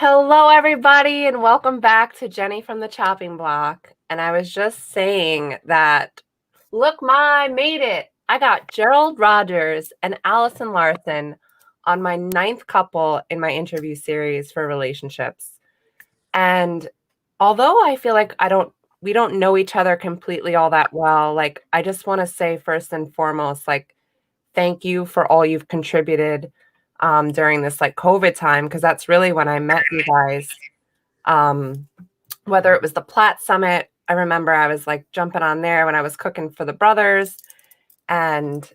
Hello, everybody, and welcome back to Jenny from the Chopping Block. And I was just saying that, look, I made it. I got Gerald Rogers and Allison Larson on my ninth couple in my interview series for relationships. And although I feel like we don't know each other completely all that well, like, I just want to say first and foremost, like, thank you for all you've contributed during this like COVID time, because that's really when I met you guys. Um, Whether it was the Platt Summit, I remember I was like jumping on there when I was cooking for the brothers, and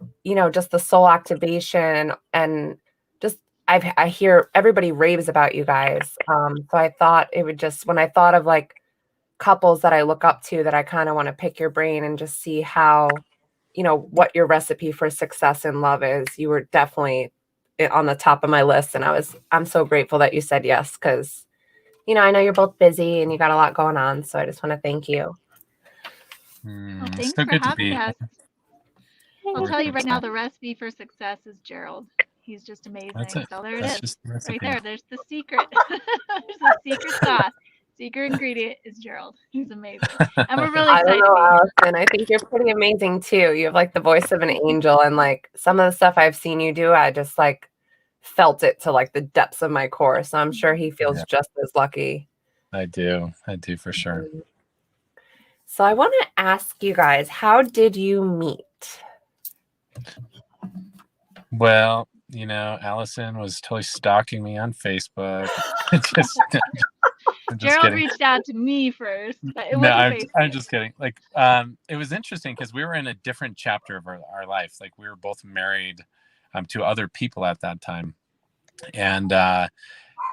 just the soul activation, and just I hear everybody raves about you guys. So I thought it would just when I thought of like couples that I look up to that I kind of want to pick your brain and just see how what your recipe for success in love is. You were definitely on the top of my list, and I'm so grateful that you said yes, because I know you're both busy and you got a lot going on, so I just want to thank you. Well, It's thanks so for good to having be us. I'll tell you right now, here. the recipe for success is Gerald. He's just That's amazing. it. So there it That's is, just the right recipe. there. There's the secret. There's the secret sauce. Secret ingredient is Gerald. He's amazing, and we're really I don't excited to know, be here. Allison. I think you're pretty amazing too. You have like the voice of an angel, and like some of the stuff I've seen you do, I just like felt it to like the depths of my core. So I'm sure he feels Yeah, just as lucky. I do. I do for sure. So I want to ask you guys, how did you meet? Well, Allison was totally stalking me on Facebook. just, I'm just Gerald kidding. reached out to me first, but it No, was a I'm Facebook. just kidding. Like, it was interesting because we were in a different chapter of our life. Like, we were both married to other people at that time, and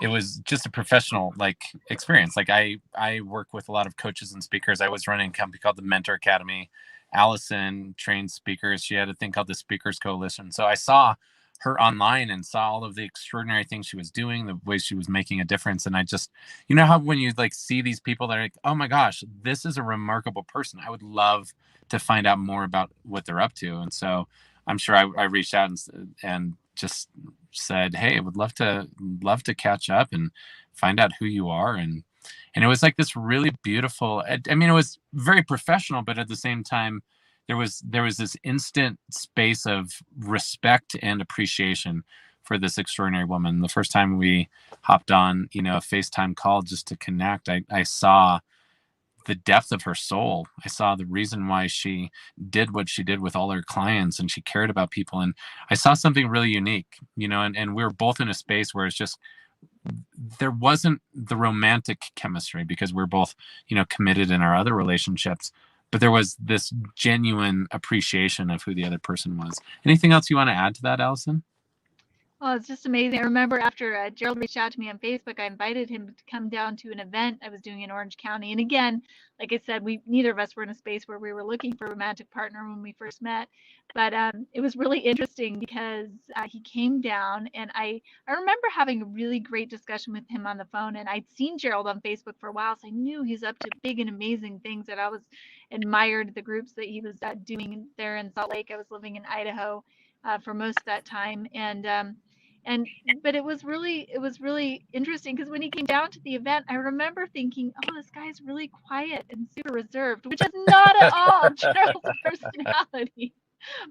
it was just a professional like experience. Like, I work with a lot of coaches and speakers. I was running a company called the Mentor Academy. Allison trained speakers. She had a thing called the Speakers Coalition. So I saw her online and saw all of the extraordinary things she was doing, the way she was making a difference. And I just, how when you like see these people that are like, oh my gosh, this is a remarkable person. I would love to find out more about what they're up to. And so I'm sure I reached out and just said, hey, I would love to catch up and find out who you are. And it was like this really beautiful, I mean, it was very professional, but at the same time, there was this instant space of respect and appreciation for this extraordinary woman. The first time we hopped on, a FaceTime call just to connect, I saw the depth of her soul. I saw the reason why she did what she did with all her clients, and she cared about people. And I saw something really unique, and we were both in a space where it's just, there wasn't the romantic chemistry because we're both, committed in our other relationships, but there was this genuine appreciation of who the other person was. Anything else you want to add to that, Allison? Oh, it's just amazing. I remember after Gerald reached out to me on Facebook, I invited him to come down to an event I was doing in Orange County. And again, like I said, we neither of us were in a space where we were looking for a romantic partner when we first met. But it was really interesting because he came down, and I remember having a really great discussion with him on the phone. And I'd seen Gerald on Facebook for a while, so I knew he's up to big and amazing things. That I was admired the groups that he was doing there in Salt Lake. I was living in Idaho for most of that time, and but it was really interesting because when he came down to the event, I remember thinking, oh, this guy's really quiet and super reserved, which is not at all Gerald's personality.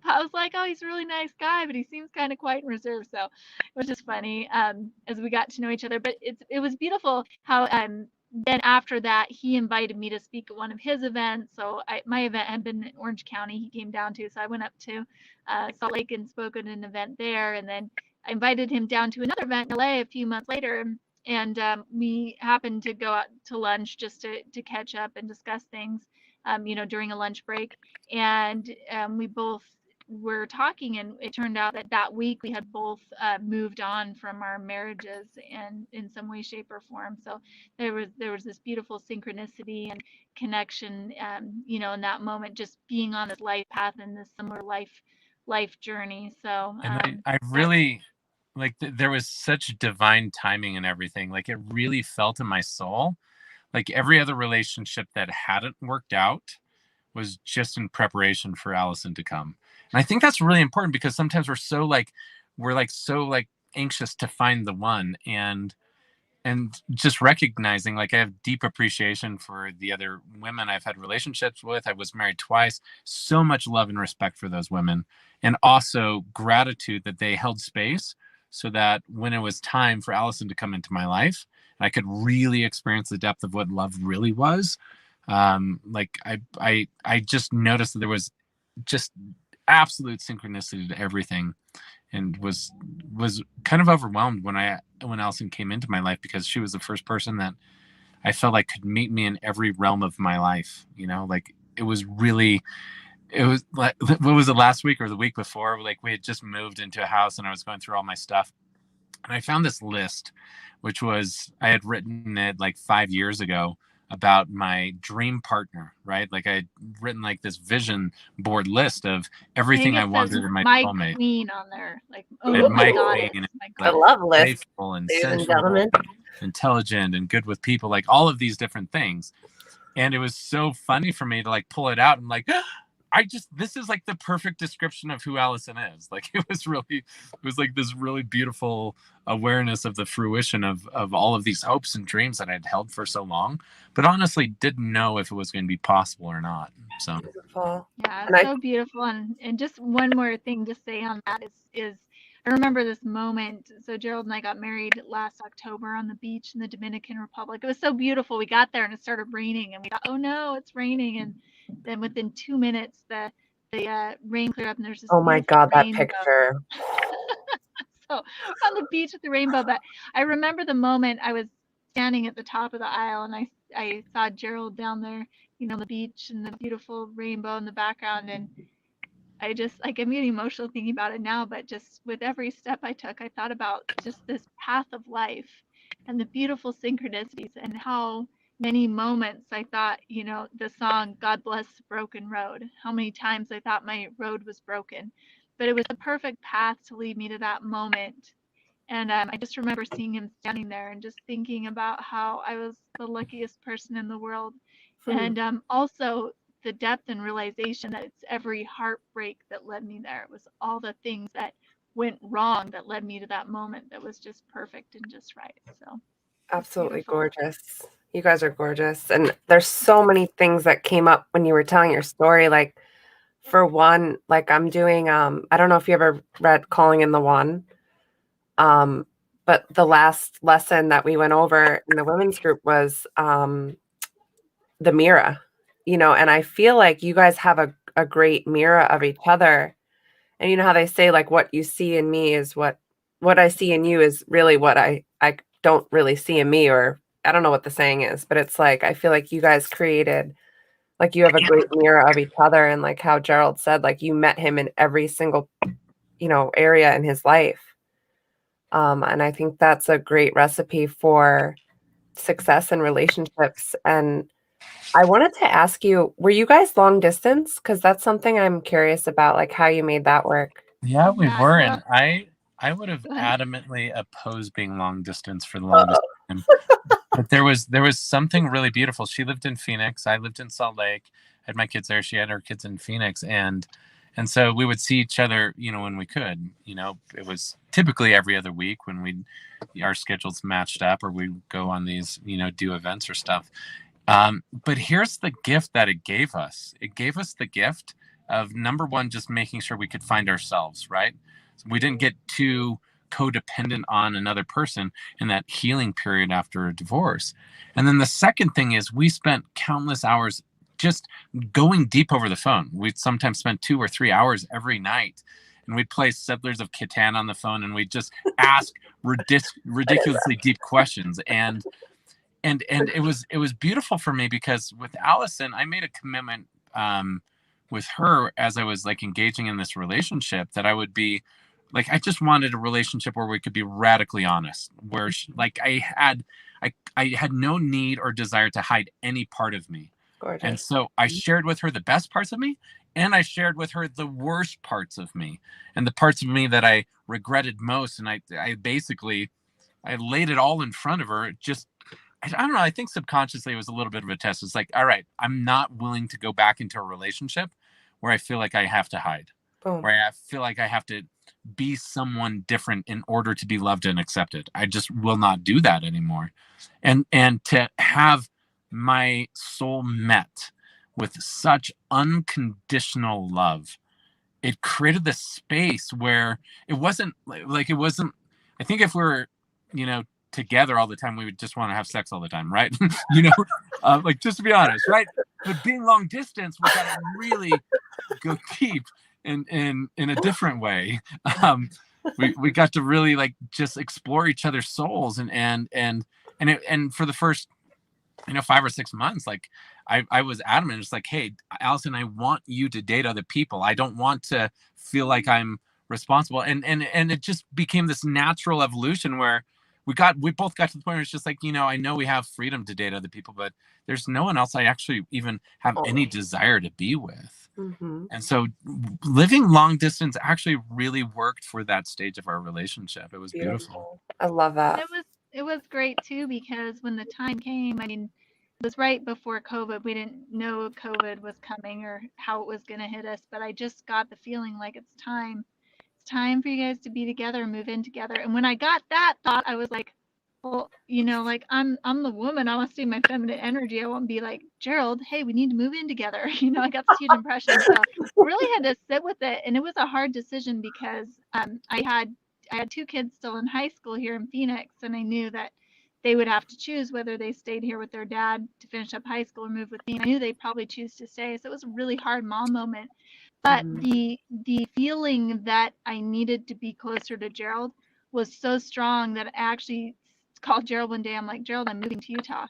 But I was like, oh, he's a really nice guy, but he seems kind of quiet and reserved. So it was just funny as we got to know each other. But it was beautiful how then after that he invited me to speak at one of his events. So my event had been in Orange County. He came down to, so I went up to Salt Lake and spoke at an event there, and then I invited him down to another event in LA a few months later, and we happened to go out to lunch just to catch up and discuss things, during a lunch break. And we both were talking, and it turned out that that week we had both moved on from our marriages and in some way, shape, or form. So there was this beautiful synchronicity and connection, in that moment, just being on this life path and this similar life journey. So And I that's really like there was such divine timing and everything. Like, it really felt in my soul. Like, every other relationship that hadn't worked out was just in preparation for Allison to come. And I think that's really important because sometimes we're so like anxious to find the one. And just recognizing, like, I have deep appreciation for the other women I've had relationships with. I was married twice. So much love and respect for those women, and also gratitude that they held space so that when it was time for Allison to come into my life, I could really experience the depth of what love really was. Like I just noticed that there was just absolute synchronicity to everything, and was kind of overwhelmed when Allison came into my life, because she was the first person that I felt like could meet me in every realm of my life. You know, like it was like, what was it, last week or the week before? Like, we had just moved into a house and I was going through all my stuff, and I found this list, which was, I had written it like 5 years ago, about my dream partner, right? Like, I had written like this vision board list of everything I wanted in my soulmate. Queen on there, like, And my goddess, queen, I love lists, playful and ladies and sensual, gentlemen. intelligent and good with people, like all of these different things. And it was so funny for me to like pull it out and like, this is like the perfect description of who Allison is. Like, it was like this really beautiful awareness of the fruition of all of these hopes and dreams that I'd held for so long, but honestly didn't know if it was going to be possible or not. So Beautiful. Yeah, it's so beautiful. And just one more thing to say on that is I remember this moment. So Gerald and I got married last October on the beach in the Dominican Republic. It was so beautiful. We got there and it started raining, and we thought, oh no, it's raining. And then within 2 minutes, the rain cleared up, and there's this Oh my beautiful God, that rainbow. picture. So on the beach with the rainbow. But I remember the moment I was standing at the top of the aisle, and I saw Gerald down there, you know, on the beach, and the beautiful rainbow in the background. And I just, like, I'm getting emotional thinking about it now, but just with every step I took, I thought about just this path of life and the beautiful synchronicities, and how many moments I thought, you know, the song God Bless the Broken Road, how many times I thought my road was broken, but it was the perfect path to lead me to that moment. And I just remember seeing him standing there and just thinking about how I was the luckiest person in the world. And also the depth and realization that it's every heartbreak that led me there. It was all the things that went wrong that led me to that moment that was just perfect and just right. So Absolutely gorgeous. You guys are gorgeous. And there's so many things that came up when you were telling your story. Like, for one, like, I'm doing, I don't know if you ever read Calling in the One. But the last lesson that we went over in the women's group was the mirror, you know, and I feel like you guys have a great mirror of each other. And you know how they say, like, what you see in me is what I see in you is really what I don't really see in me, or I don't know what the saying is, but it's like, I feel like you guys created, like, you have a great mirror of each other. And like how Gerald said, like, you met him in every single, you know, area in his life. And I think that's a great recipe for success in relationships. And I wanted to ask you, were you guys long distance? Because that's something I'm curious about, like how you made that work. yeah, we were. And I would have adamantly opposed being long distance for the longest time. But there was something really beautiful. She lived in Phoenix. I lived in Salt Lake. I had my kids there. She had her kids in Phoenix. And so we would see each other, you know, when we could. You know, it was typically every other week when our schedules matched up, or we'd go on these, you know, do events or stuff. But here's the gift that it gave us. It gave us the gift of, number one, just making sure we could find ourselves, right? So we didn't get too codependent on another person in that healing period after a divorce. And then the second thing is, we spent countless hours just going deep over the phone. We'd sometimes spend 2 or 3 hours every night, and we'd play Settlers of Catan on the phone, and we'd just ask ridiculously deep questions. And it was beautiful for me, because with Allison, I made a commitment with her as I was like engaging in this relationship, that I would be like, I just wanted a relationship where we could be radically honest, where like I had no need or desire to hide any part of me. Gorgeous. And so I shared with her the best parts of me, and I shared with her the worst parts of me, and the parts of me that I regretted most. And I basically, I laid it all in front of her. Just, I don't know, I think subconsciously it was a little bit of a test. It's like, all right, I'm not willing to go back into a relationship where I feel like I have to hide, where I feel like I have to be someone different in order to be loved and accepted. I just will not do that anymore. And to have my soul met with such unconditional love, it created this space where it wasn't like, it wasn't, I think if we're, together all the time, we would just want to have sex all the time, right? Like, just to be honest, right? But being long distance, we got to really go deep in a different way. We got to really like just explore each other's souls, and for the first 5 or 6 months, like I was adamant. It's like, hey, Allison, I want you to date other people. I don't want to feel like I'm responsible. And it just became this natural evolution where we both got to the point where it's just like, I know we have freedom to date other people, but there's no one else I actually even have any desire to be with. Mm-hmm. And so living long distance actually really worked for that stage of our relationship. It was beautiful. I love that. It was great too, because when the time came, I mean, it was right before COVID. We didn't know COVID was coming or how it was going to hit us, but I just got the feeling like it's time for you guys to be together and move in together. And when I got that thought, I was like, well, like I'm the woman. I want to see my feminine energy. I want to be like, Gerald, hey, we need to move in together. I got this huge impression. So I really had to sit with it. And it was a hard decision because I had 2 kids still in high school here in Phoenix, and I knew that they would have to choose whether they stayed here with their dad to finish up high school or move with me. And I knew they'd probably choose to stay. So it was a really hard mom moment. But the feeling that I needed to be closer to Gerald was so strong that I actually called Gerald one day. I'm like, Gerald, I'm moving to Utah.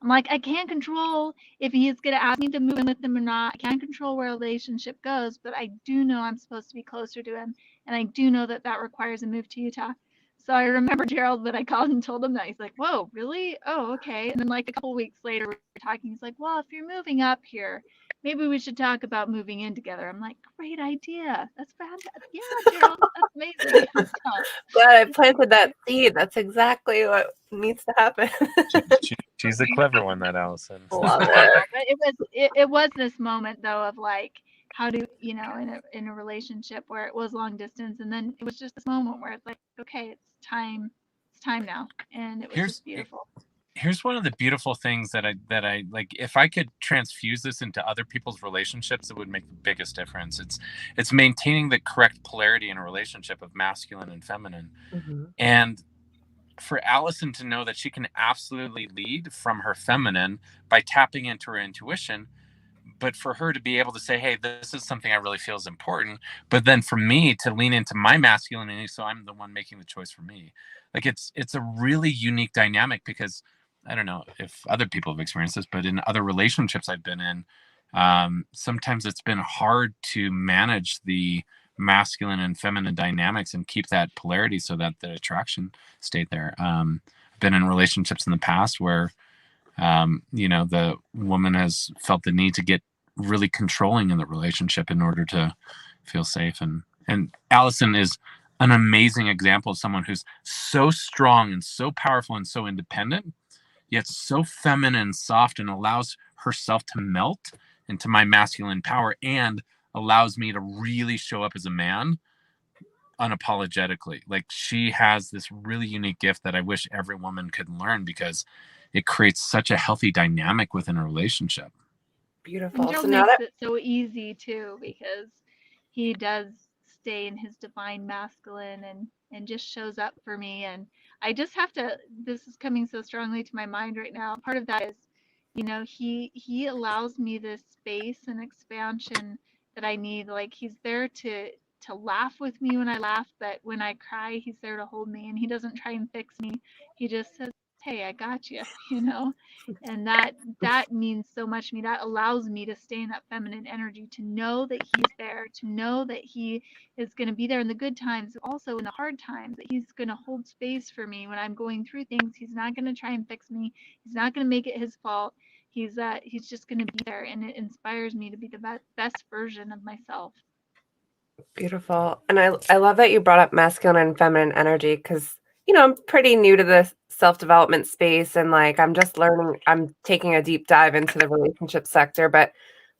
I'm like, I can't control if he's going to ask me to move in with him or not. I can't control where a relationship goes, but I do know I'm supposed to be closer to him. And I do know that that requires a move to Utah. So I remember Gerald, when I called and told him that, he's like, whoa, really? Oh, okay. And then like a couple weeks later, we were talking. He's like, well, if you're moving up here, maybe we should talk about moving in together. I'm like, great idea. That's fantastic. Yeah, Gerald, that's amazing. Glad I planted that seed. That's exactly what needs to happen. She's a clever one, that Allison. Love it. But it was this moment though of like, how do in a relationship where it was long distance, and then it was just this moment where it's like, okay, it's time now, and it was just beautiful. Here's one of the beautiful things that I like. If I could transfuse this into other people's relationships, it would make the biggest difference. It's maintaining the correct polarity in a relationship of masculine and feminine. Mm-hmm. And for Allison to know that she can absolutely lead from her feminine by tapping into her intuition, but for her to be able to say, hey, this is something I really feel is important, but then for me to lean into my masculinity, so I'm the one making the choice for me. Like, it's a really unique dynamic, because I don't know if other people have experienced this, but in other relationships I've been in, sometimes it's been hard to manage the masculine and feminine dynamics and keep that polarity so that the attraction stayed there. I've been in relationships in the past where, the woman has felt the need to get really controlling in the relationship in order to feel safe. And Allison is an amazing example of someone who's so strong and so powerful and so independent, yet so feminine and soft, and allows herself to melt into my masculine power and allows me to really show up as a man unapologetically. Like, she has this really unique gift that I wish every woman could learn, because it creates such a healthy dynamic within a relationship. Beautiful. And Gerald makes it so easy too, because he does stay in his divine masculine and just shows up for me. And I just have to, this is coming so strongly to my mind right now. Part of that is, he allows me this space and expansion that I need. Like, he's there to laugh with me when I laugh, but when I cry, he's there to hold me, and he doesn't try and fix me. He just says, hey, I got you, and that means so much to me. That allows me to stay in that feminine energy, to know that he's there, to know that he is going to be there in the good times, also in the hard times, that he's going to hold space for me when I'm going through things. He's not going to try and fix me. He's not going to make it his fault. He's just going to be there, and it inspires me to be the best version of myself. Beautiful. And I love that you brought up masculine and feminine energy, because I'm pretty new to the self-development space, and like I'm just learning. I'm taking a deep dive into the relationship sector, but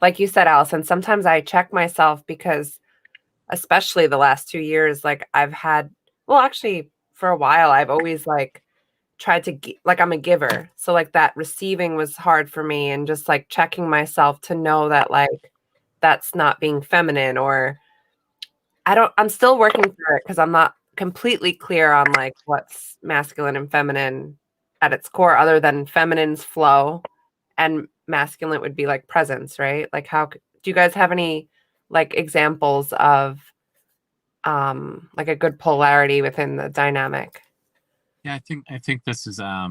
like you said, Allison, sometimes I check myself, because especially the last 2 years, like I've had, well, actually for a while, I've always like tried to like I'm a giver. So like that receiving was hard for me, and just like checking myself to know that like that's not being feminine, or I'm still working through it because I'm not completely clear on like what's masculine and feminine at its core, other than feminine's flow and masculine would be like presence, right? Like do you guys have any like examples of like a good polarity within the dynamic? Yeah, I think this is a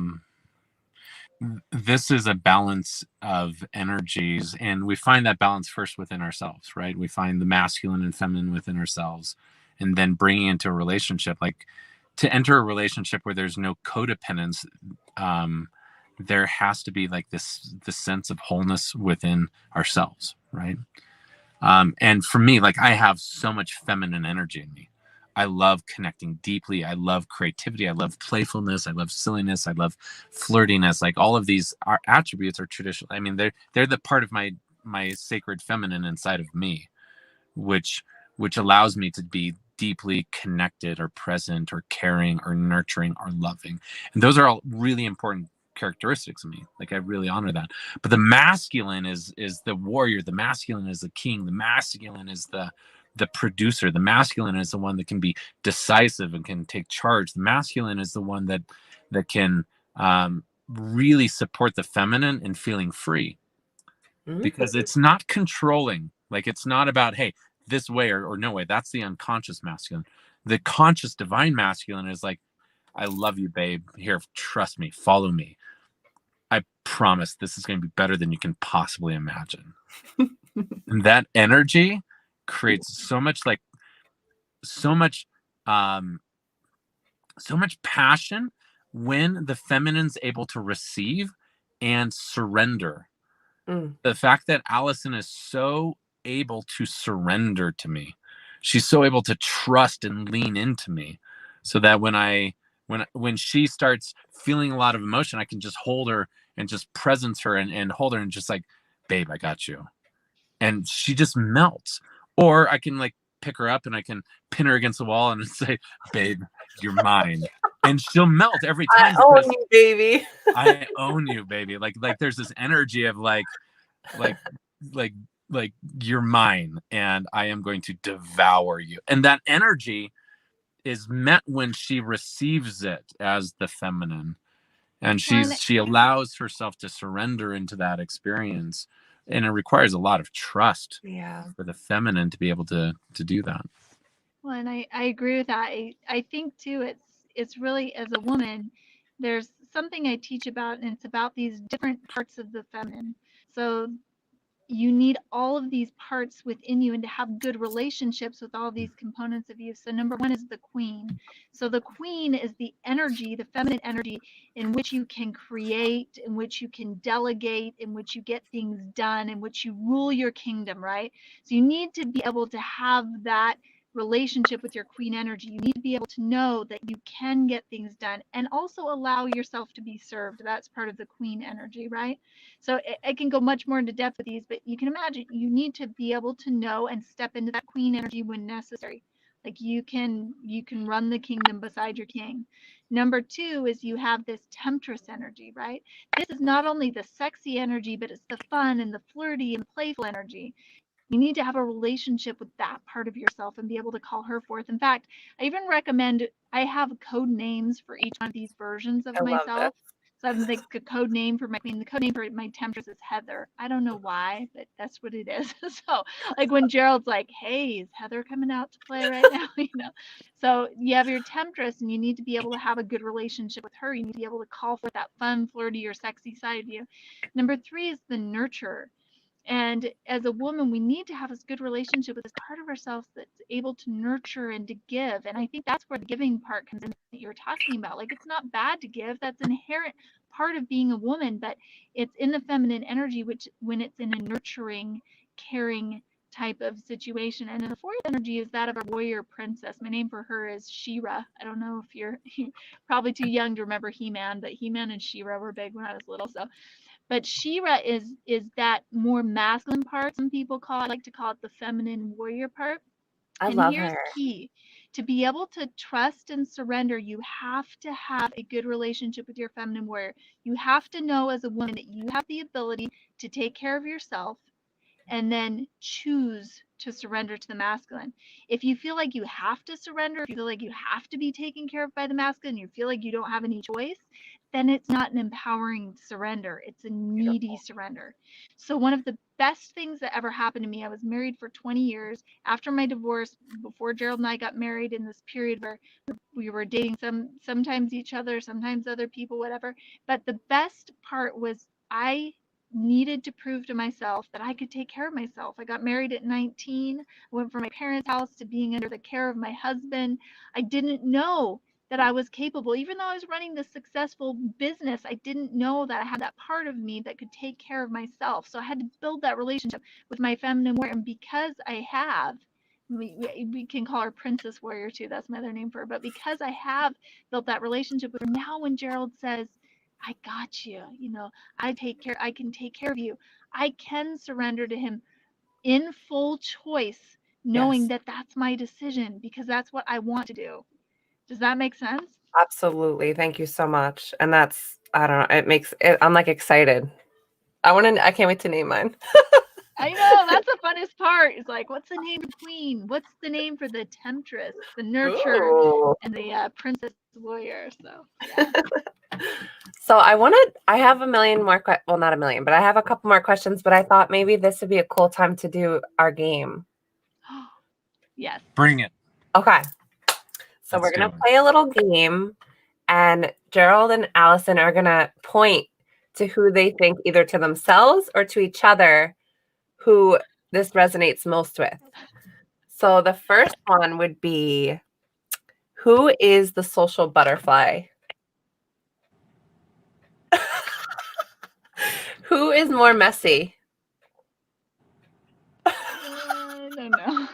balance of energies, and we find that balance first within ourselves, right? We find the masculine and feminine within ourselves, and then bringing into a relationship, like to enter a relationship where there's no codependence, there has to be like this sense of wholeness within ourselves, right? And for me, like I have so much feminine energy in me. I love connecting deeply. I love creativity. I love playfulness. I love silliness. I love flirtiness. Like all of these attributes are traditional. I mean, they're the part of my sacred feminine inside of me, which allows me to be deeply connected or present or caring or nurturing or loving. And those are all really important characteristics of me. Like I really honor that. But the masculine is the warrior. The masculine is the king. The masculine is the producer. The masculine is the one that can be decisive and can take charge. The masculine is the one that can really support the feminine in feeling free, because it's not controlling. Like it's not about, hey, this way or no way. That's the unconscious masculine. The conscious divine masculine is like, I love you, babe. Here, trust me, follow me. I promise this is going to be better than you can possibly imagine. And that energy creates so much um so much passion when the feminine's able to receive and surrender. The fact that Allison is so able to surrender to me, she's so able to trust and lean into me, so that when she starts feeling a lot of emotion, I can just hold her and just presence her and hold her and just like, babe, I got you. And she just melts. Or I can like pick her up and I can pin her against the wall and say, babe, you're mine. And she'll melt every time. I own you, baby. I own you, baby. Like there's this energy of like like you're mine and I am going to devour you. And that energy is met when she receives it as the feminine, and she allows herself to surrender into that experience, and it requires a lot of trust for the feminine to be able to do that. Well, and I agree with that. I think too, it's really, as a woman, there's something I teach about, and it's about these different parts of the feminine. So you need all of these parts within you, and to have good relationships with all these components of you. So number one is the queen. So the queen is the energy, the feminine energy, in which you can create, in which you can delegate, in which you get things done, in which you rule your kingdom, right? So you need to be able to have that relationship with your queen energy. You need to be able to know that you can get things done and also allow yourself to be served. That's part of the queen energy, right? So I can go much more into depth with these, but you can imagine you need to be able to know and step into that queen energy when necessary. Like you can run the kingdom beside your king. Number two is you have this temptress energy, right? This is not only the sexy energy, but it's the fun and the flirty and playful energy. You need to have a relationship with that part of yourself and be able to call her forth. In fact, I even recommend, I have code names for each one of these versions of I love myself. So I have like a code name for my queen. The code name for my temptress is Heather. I don't know why, but that's what it is. So like when Gerald's like, hey, is Heather coming out to play right now? So you have your temptress, and you need to be able to have a good relationship with her. You need to be able to call for that fun, flirty, or sexy side of you. Number three is the nurturer. And as a woman, we need to have this good relationship with this part of ourselves that's able to nurture and to give. And I think that's where the giving part comes in that you're talking about. Like, it's not bad to give. That's an inherent part of being a woman, but it's in the feminine energy, which when it's in a nurturing, caring type of situation. And then the fourth energy is that of a warrior princess. My name for her is She-Ra. I don't know if you're probably too young to remember He-Man, but He-Man and She-Ra were big when I was little. So but She-Ra is that more masculine part. Some people I like to call it the feminine warrior part. I And love here's her. key. To be able to trust and surrender, you have to have a good relationship with your feminine warrior. You have to know as a woman that you have the ability to take care of yourself and then choose to surrender to the masculine. If you feel like you have to surrender, if you feel like you have to be taken care of by the masculine, you feel like you don't have any choice, then it's not an empowering surrender. It's a needy surrender. So, one of the best things that ever happened to me, I was married for 20 years. After my divorce, before Gerald and I got married, in this period where we were dating sometimes each other, sometimes other people, whatever. But the best part was I needed to prove to myself that I could take care of myself. I got married at 19, went from my parents' house to being under the care of my husband. I didn't know that I was capable. Even though I was running this successful business, I didn't know that I had that part of me that could take care of myself. So I had to build that relationship with my feminine warrior. And because I have, we can call her Princess Warrior too. That's my other name for her. But because I have built that relationship with her, now when Gerald says, I got you, I can take care of you, I can surrender to him in full choice, knowing Yes, that that's my decision because that's what I want to do. Does that make sense? absolutely. Thank you so much. And that's, I don't know, it makes it, I'm like excited. I can't wait to name mine. I know, that's the funnest part. It's like, what's the name for the queen? What's the name for the temptress, the nurturer, Ooh. and the princess warrior? So, yeah. So I have a million more, well, not a million, but I have a couple more questions, but I thought maybe this would be a cool time to do our game. Yes. Bring it. Okay. So Let's we're going do to it. play a little game, and Gerald and Allison are going to point to who they think, either to themselves or to each other, who this resonates most with. So the first one would be, who is the social butterfly? Who is more messy? I don't know.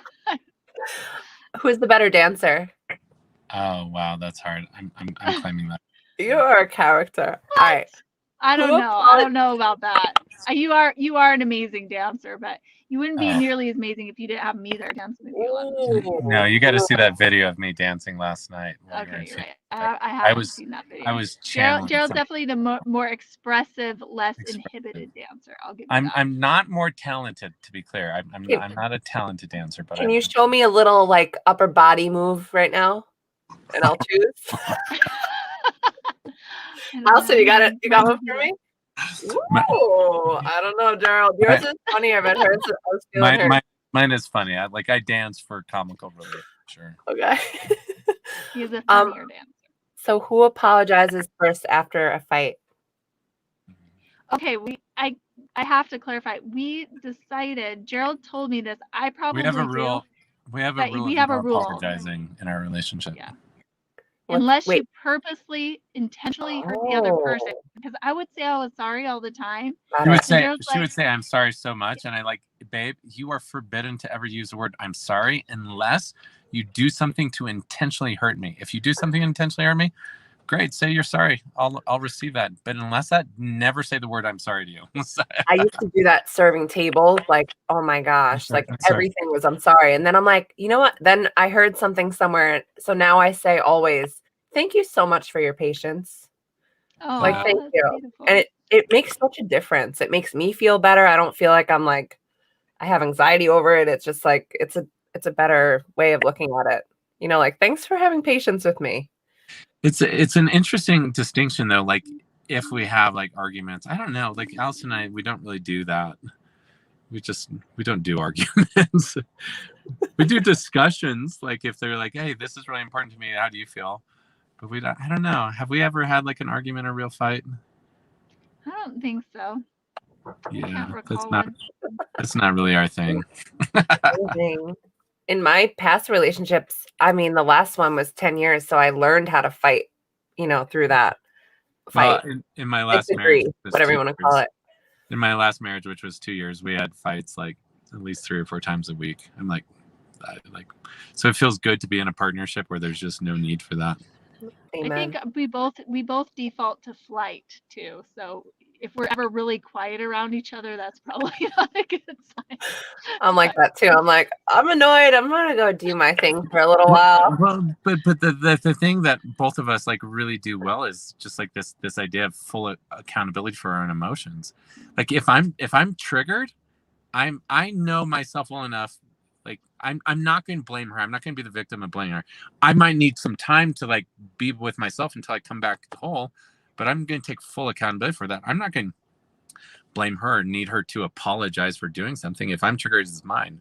Who's the better dancer? Oh wow, that's hard. I'm claiming that. You are a character. All right. I Who don't know. I don't know about that. You are an amazing dancer, but you wouldn't be Oh. nearly as amazing if you didn't have me there dancing with you a lot of the time. No, you got to see that video of me dancing last night. While Okay, you're you're in right. I haven't was seen that video. I was Gerald's channeling some definitely the more expressive, less expression. inhibited dancer. I'll give you that. I'm not more talented, to be clear. Can, I'm not a talented dancer, but can you show me a little like upper body move right now? And I'll choose. Allison, you got it. You got one for me? Ooh, I don't know, Gerald. Yours is funnier, but hers, I was feeling hers. Mine is funny. I dance for comical relief. Sure. Okay. He's a funnier dancer. So who apologizes first after a fight? Okay, I have to clarify. We decided. Gerald told me this. I probably We have a do. rule. We have a rule We of have no a rule. apologizing in our relationship. Yeah. Unless Wait. you purposely, intentionally hurt the other person. Because I would say I was sorry all the time. She would say, I'm sorry so much. And I like, babe, you are forbidden to ever use the word I'm sorry unless you do something to intentionally hurt me. If you do something to intentionally hurt me, great, say you're sorry. I'll receive that. But unless that, never say the word I'm sorry to you. I used to do that serving tables. Like, oh my gosh, like everything was I'm sorry. And then I'm like, you know what? Then I heard something somewhere. So now I say always, thank you so much for your patience. Oh, like, thank you. Beautiful. And it makes such a difference. It makes me feel better. I don't feel like I'm like, I have anxiety over it. It's just like, it's a better way of looking at it. Like, thanks for having patience with me. It's an interesting distinction though. Like if we have like arguments, I don't know, like Allison and I, we don't really do that. We don't do arguments. We do discussions. Like if they're like, hey, this is really important to me. How do you feel? But I don't know. Have we ever had like an argument or real fight? I don't think so. Yeah, that's not really our thing. In my past relationships, I mean, the last one was 10 years, so I learned how to fight, through that fight. Well, in my last marriage, whatever you want to call it. In my last marriage, which was 2 years, we had fights like at least 3 or 4 times a week. I'm like, so it feels good to be in a partnership where there's just no need for that. Amen. I think we both default to flight too. So if we're ever really quiet around each other, that's probably not a good sign. I'm like that too. I'm like, I'm annoyed. I'm gonna go do my thing for a little while. Well, but the thing that both of us like really do well is just like this idea of full accountability for our own emotions. Like if I'm triggered, I know myself well enough. Like I'm not going to blame her. I'm not going to be the victim of blaming her. I might need some time to like be with myself until I come back whole, but I'm going to take full accountability for that. I'm not going to blame her and need her to apologize for doing something. If I'm triggered, it's mine,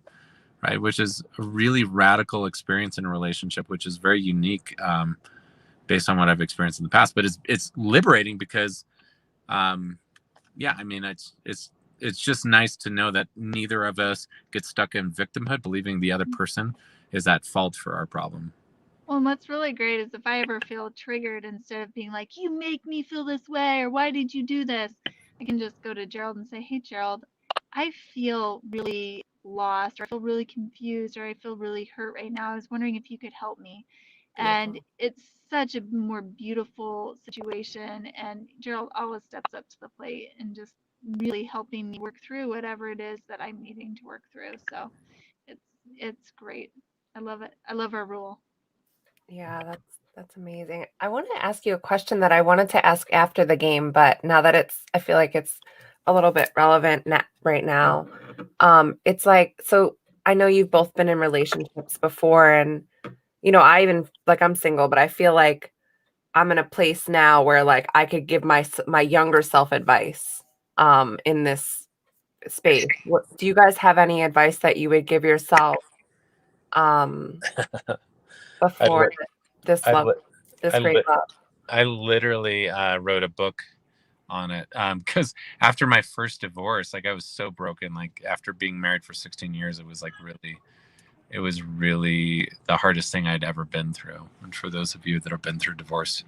right? Which is a really radical experience in a relationship, which is very unique based on what I've experienced in the past. But it's liberating because, yeah, I mean, it's just nice to know that neither of us get stuck in victimhood, believing the other person is at fault for our problem. Well, and what's really great is if I ever feel triggered, instead of being like, you make me feel this way, or why did you do this? I can just go to Gerald and say, hey, Gerald, I feel really lost, or I feel really confused, or I feel really hurt right now. I was wondering if you could help me. And it's such a more beautiful situation. And Gerald always steps up to the plate and just really helping me work through whatever it is that I'm needing to work through. So it's great. I love it. I love our rule. Yeah, that's amazing. I want to ask you a question that I wanted to ask after the game, but now that I feel like it's a little bit relevant right now. It's like, so I know you've both been in relationships before, and I even like I'm single, but I feel like I'm in a place now where like I could give my younger self advice in this space. Do you guys have any advice that you would give yourself um before this I, love, this I, great love? I literally wrote a book on it because after my first divorce, like I was so broken. Like after being married for 16 years, it was really the hardest thing I'd ever been through. And for those of you that have been through divorce,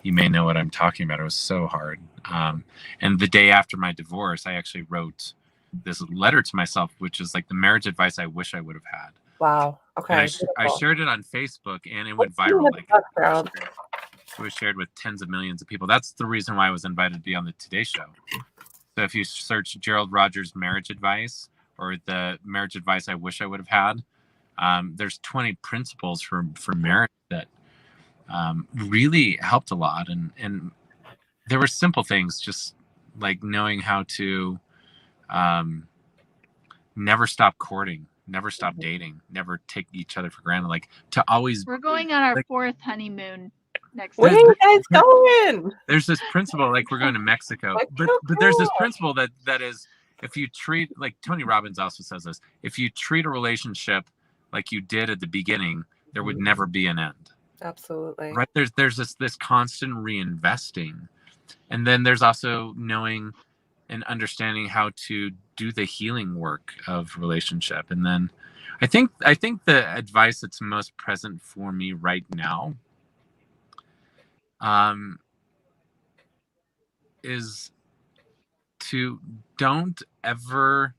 you may know what I'm talking about. It was so hard. And the day after my divorce, I actually wrote this letter to myself, which is like the marriage advice I wish I would have had. Wow. And Okay. I shared it on Facebook, and it went What's the name viral. of the book, Gerald? It was shared with tens of millions of people. That's the reason why I was invited to be on the Today Show. So if you search Gerald Rogers marriage advice or the marriage advice I wish I would have had, there's 20 principles for marriage that really helped a lot. And there were simple things, just like knowing how to never stop courting, never stop dating, never take each other for granted. Like to always. We're going on our 4th honeymoon next Where are summer. you guys going? There's this principle, like we're going to Mexico, Like, but so there's this cool. principle that is, if you treat, like Tony Robbins also says this, if you treat a relationship like you did at the beginning, there would never be an end. Absolutely. Right? There's this constant reinvesting. And then there's also knowing and understanding how to do the healing work of relationship. And then I think the advice that's most present for me right now is to don't ever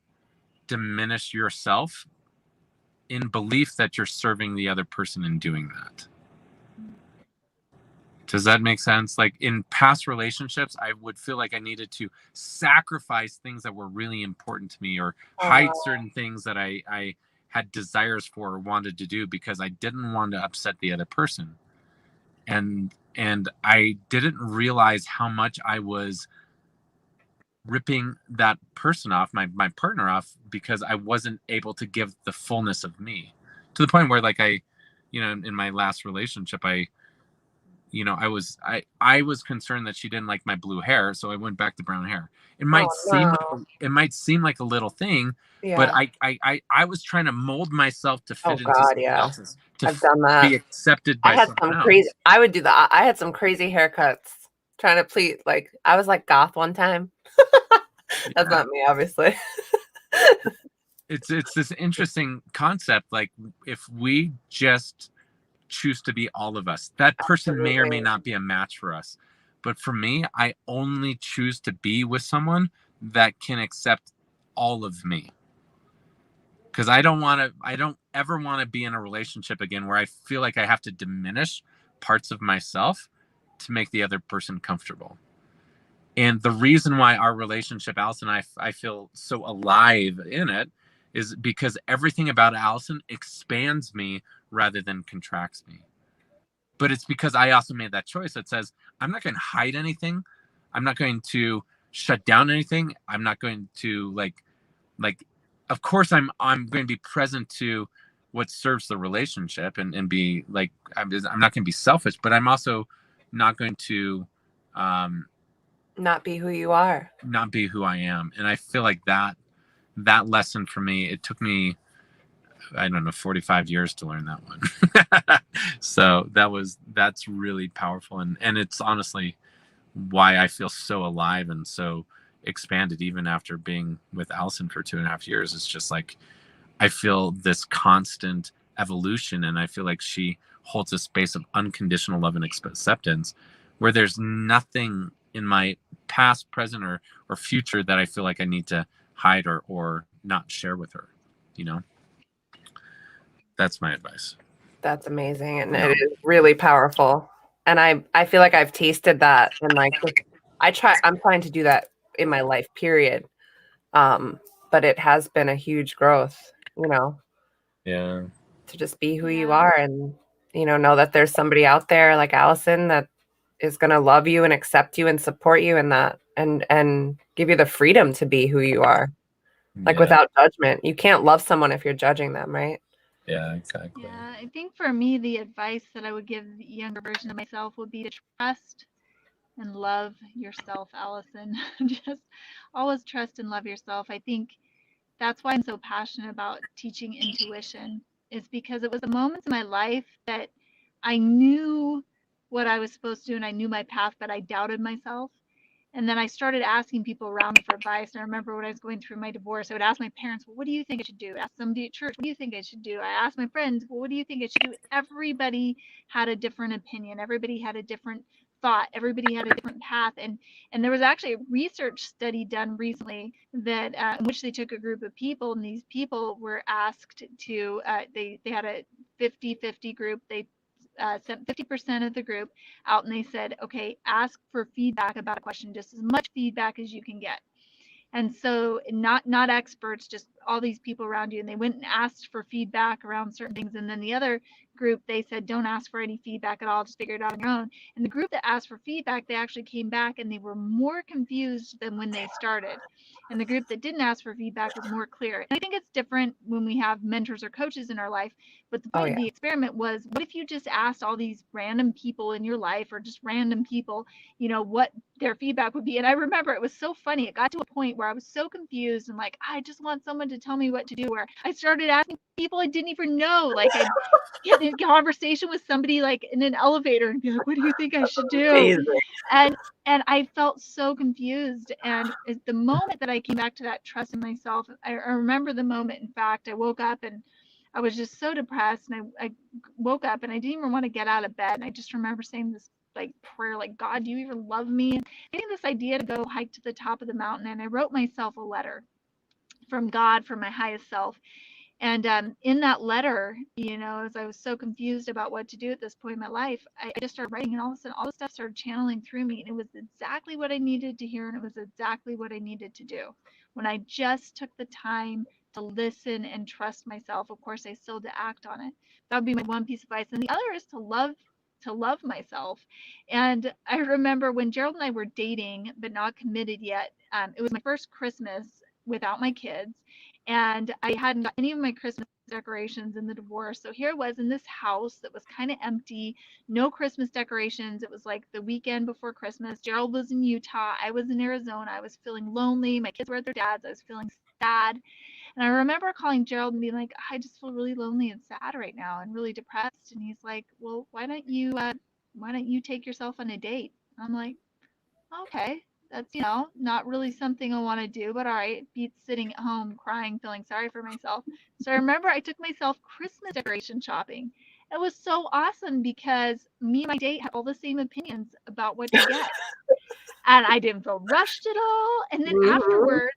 diminish yourself in belief that you're serving the other person in doing that. Does that make sense? Like in past relationships, I would feel like I needed to sacrifice things that were really important to me or hide certain things that I had desires for or wanted to do because I didn't want to upset the other person. And I didn't realize how much I was ripping that person off, my partner off, because I wasn't able to give the fullness of me, to the point where like in my last relationship, I was concerned that she didn't like my blue hair, so I went back to brown hair. It might seem like a little thing, but I was trying to mold myself to fit into somebody else's, I've done that. Be accepted by someone else. I would do that. I had some crazy haircuts trying to please. Like I was like goth one time. That's not me, obviously. It's this interesting concept. Like if we just choose to be all of us, that person may or may not be a match for us. But for me, I only choose to be with someone that can accept all of me. Because I don't ever want to be in a relationship again where I feel like I have to diminish parts of myself to make the other person comfortable. And the reason why our relationship, Allison and I feel so alive in it, is because everything about Allison expands me rather than contracts me. But it's because I also made that choice that says, I'm not going to hide anything. I'm not going to shut down anything. I'm not going to like, of course I'm going to be present to what serves the relationship and be like, I'm not going to be selfish, but I'm also not going to, not be who you are. not be who I am. And I feel like that lesson for me, it took me, I don't know, 45 years to learn that one. So that's really powerful. And it's honestly why I feel so alive and so expanded, even after being with Allison for 2.5 years. It's just like, I feel this constant evolution, and I feel like she holds a space of unconditional love and acceptance where there's nothing in my past, present, or future that I feel like I need to hide or not share with her. You know, that's my advice. That's amazing. And it is really powerful. And I feel like I've tasted that, and like I'm trying to do that in my life, period. But it has been a huge growth, you know, Yeah. to just be who you are, and know that there's somebody out there like Allison that is going to love you and accept you and support you in that, and give you the freedom to be who you are, like without judgment. You can't love someone if you're judging them, right? Yeah, exactly. Yeah, I think for me, the advice that I would give the younger version of myself would be to trust and love yourself, Allison. Just always trust and love yourself. I think that's why I'm so passionate about teaching intuition, is because it was the moments in my life that I knew what I was supposed to do and I knew my path, but I doubted myself. And then I started asking people around me for advice. And I remember when I was going through my divorce, I would ask my parents, well, what do you think I should do? Ask somebody at church, what do you think I should do? I asked my friends, well, what do you think I should do? Everybody had a different opinion. Everybody had a different thought. Everybody had a different path. And there was actually a research study done recently that in which they took a group of people, and these people were asked to, they had a 50-50 group. They sent 50% of the group out, and they said, okay, ask for feedback about a question, just as much feedback as you can get. And so not experts, just all these people around you. And they went and asked for feedback around certain things. And then the other group, they said, don't ask for any feedback at all, just figure it out on your own. And the group that asked for feedback, they actually came back and they were more confused than when they started. And the group that didn't ask for feedback was more clear. And I think it's different when we have mentors or coaches in our life. But the point of the experiment was, what if you just asked all these random people in your life, or just random people, what their feedback would be? And I remember it was so funny. It got to a point where I was so confused and like, I just want someone to tell me what to do, where I started asking people I didn't even know. Like, I'd get in a conversation with somebody like in an elevator and be like, what do you think I should do? And I felt so confused. And the moment that I came back to that trust in myself, I remember the moment, in fact, I woke up and I was just so depressed, and I woke up and I didn't even want to get out of bed. And I just remember saying this like prayer, like, God, do you even love me? And getting this idea to go hike to the top of the mountain. And I wrote myself a letter from God, from my highest self. And in that letter, as I was so confused about what to do at this point in my life, I just started writing, and all of a sudden, all the stuff started channeling through me. And it was exactly what I needed to hear, and it was exactly what I needed to do. When I just took the time to listen and trust myself, of course, I still had to act on it. That would be my one piece of advice. And the other is to love myself. And I remember when Gerald and I were dating, but not committed yet, it was my first Christmas without my kids. And I hadn't got any of my Christmas decorations in the divorce. So here I was in this house that was kind of empty, no Christmas decorations. It was like the weekend before Christmas. Gerald was in Utah. I was in Arizona. I was feeling lonely. My kids were at their dad's. I was feeling sad. And I remember calling Gerald and being like, I just feel really lonely and sad right now and really depressed. And he's like, well, why don't you take yourself on a date? And I'm like, okay, that's, not really something I want to do, but all right, beats sitting at home crying, feeling sorry for myself. So I remember I took myself Christmas decoration shopping. It was so awesome because me and my date had all the same opinions about what to get. And I didn't feel rushed at all. And then afterwards,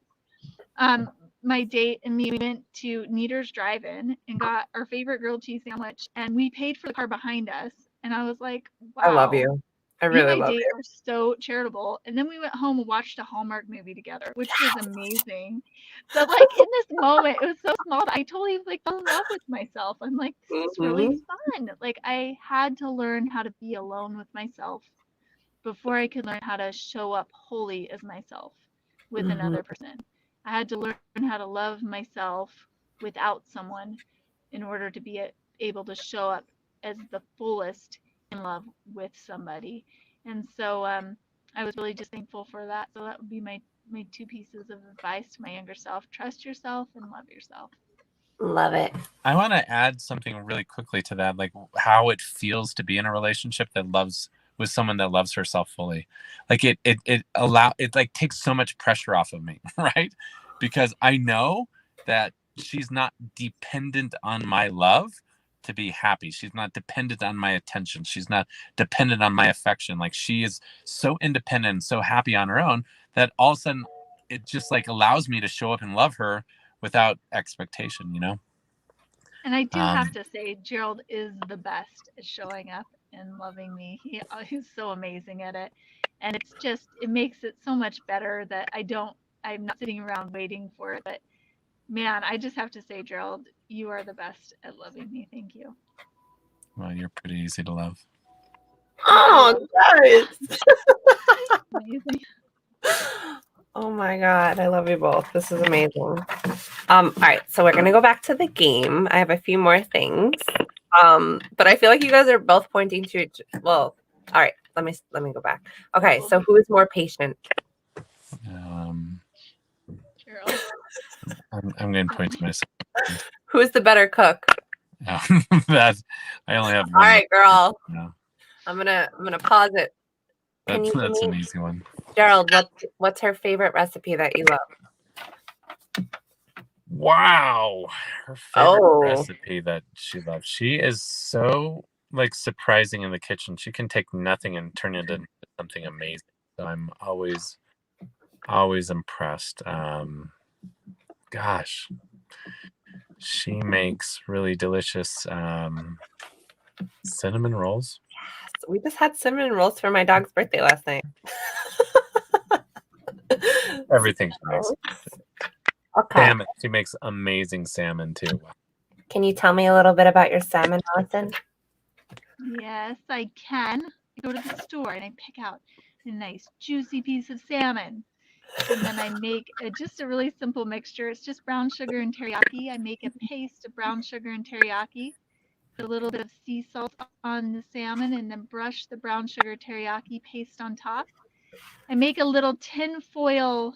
my date and me went to Neater's Drive-In and got our favorite grilled cheese sandwich, and we paid for the car behind us. And I was like, wow. I love you. I Me and really my love date you. are so charitable. And then we went home and watched a Hallmark movie together, which was amazing. So like in this moment, it was so small, but I totally like fell in love with myself. I'm like, this is really Mhm. fun. Like I had to learn how to be alone with myself before I could learn how to show up wholly as myself with Mhm. another person. I had to learn how to love myself without someone in order to be able to show up as the fullest in love with somebody. And so I was really just thankful for that. So that would be my two pieces of advice to my younger self. Trust yourself and love yourself. Love it. I want to add something really quickly to that, like how it feels to be in a relationship that loves with someone that loves herself fully. Like it like takes so much pressure off of me, right? Because I know that she's not dependent on my love to be happy. She's not dependent on my attention. She's not dependent on my affection. Like she is so independent and so happy on her own that all of a sudden it just like allows me to show up and love her without expectation, you know? And I do have to say, Gerald is the best at showing up and loving me. He's so amazing at it. And it's just, it makes it so much better that I'm not sitting around waiting for it. But man, I just have to say, Gerald, you are the best at loving me. Thank you. Well, you're pretty easy to love. Oh, guys. Amazing. Oh my God. I love you both. This is amazing. All right. So we're going to go back to the game. I have a few more things. But I feel like you guys are both pointing to each. Well, all right. Let me go back. Okay. So who is more patient? Gerald. I'm going to point to myself. Who is the better cook? That I only have one. All right, girl. No, I'm gonna pause it. Can you that's give an me, easy one. Gerald, what's her favorite recipe that you love? Wow, her favorite recipe that she loves. She is so like surprising in the kitchen. She can take nothing and turn it into something amazing. So I'm always impressed. Gosh, she makes really delicious cinnamon rolls. Yes, we just had cinnamon rolls for my dog's birthday last night. Everything's nice. Okay. Salmon. She makes amazing salmon too. Can you tell me a little bit about your salmon, Allison? Yes, I can. I go to the store and I pick out a nice juicy piece of salmon. And then I make just a really simple mixture. It's just brown sugar and teriyaki. I make a paste of brown sugar and teriyaki, put a little bit of sea salt on the salmon, and then brush the brown sugar teriyaki paste on top. I make a little tin foil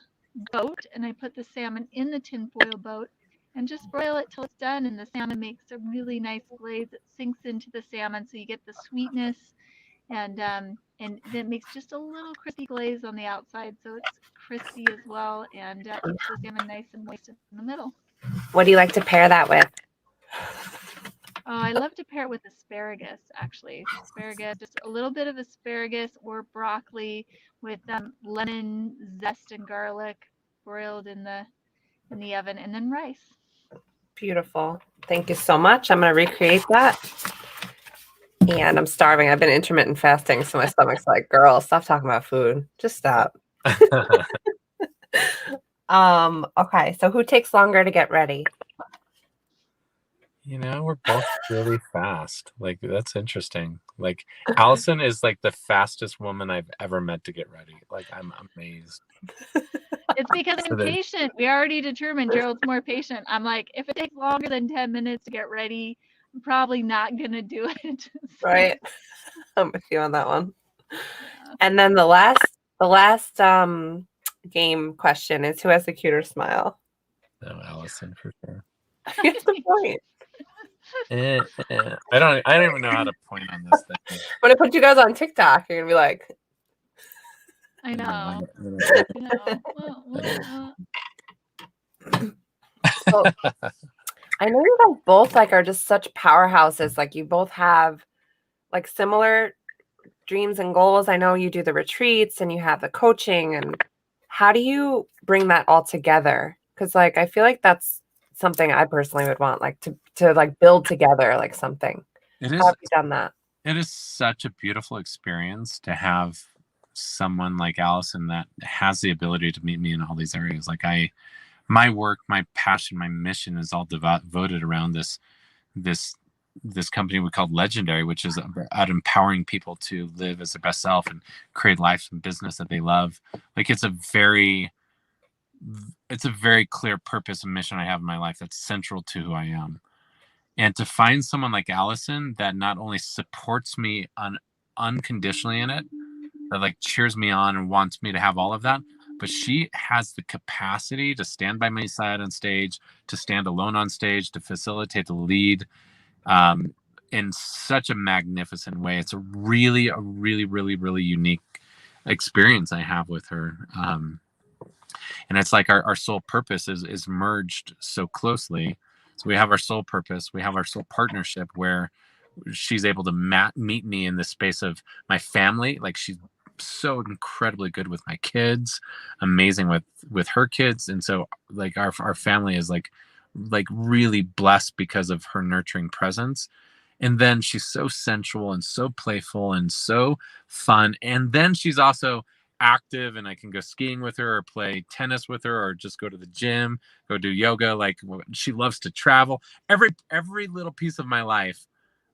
boat, and I put the salmon in the tin foil boat and just broil it till it's done. And the salmon makes a really nice glaze. It sinks into the salmon, so you get the sweetness and then it makes just a little crispy glaze on the outside, so it's crispy as well, and keeps the salmon nice and moist in the middle. What do you like to pair that with? Oh, I love to pair it with asparagus, actually. Asparagus, just a little bit of asparagus or broccoli with lemon zest and garlic broiled in the oven, and then rice. Beautiful. Thank you so much. I'm going to recreate that. And I'm starving. I've been intermittent fasting, so my stomach's like, girl, stop talking about food. Just stop. Okay, so who takes longer to get ready? You know, we're both really fast. Like, that's interesting. Like, Allison is like the fastest woman I've ever met to get ready. Like, I'm amazed. It's because I'm patient. We already determined Gerald's more patient. I'm like, if it takes longer than 10 minutes to get ready, I'm probably not going to do it. So, Right. I'm with you on that one. yeah. And then the last game question is, who has the cuter smile? No, Allison for sure. Here's the point. I don't even know how to point on this thing. When I put you guys on TikTok, you're gonna be like, I know. So, I know you guys both like are just such powerhouses. Like you both have like similar dreams and goals. I know you do the retreats and you have the coaching. And how do you bring that all together? Because like I feel like that's something I personally would want, like to like build together like something. It How is. have you done that? It is such a beautiful experience to have someone like Allison that has the ability to meet me in all these areas. Like my work, my passion, my mission is all devoted around this this company we call Legendary, which is about empowering people to live as their best self and create life and business that they love. Like it's a very clear purpose and mission I have in my life that's central to who I am. And to find someone like Allison that not only supports me unconditionally in it, that like cheers me on and wants me to have all of that, but she has the capacity to stand by my side on stage, to stand alone on stage, to facilitate the lead, in such a magnificent way. It's a really, really unique experience I have with her. And it's like our soul purpose is merged so closely. So we have our soul purpose, we have our soul partnership, where she's able to meet me in the space of my family. Like she's so incredibly good with my kids, amazing with her kids. And so like our family is like really blessed because of her nurturing presence. And then she's so sensual and so playful and so fun. And then she's also active, and I can go skiing with her or play tennis with her or just go to the gym, go do yoga. Like she loves to travel. Every little piece of my life,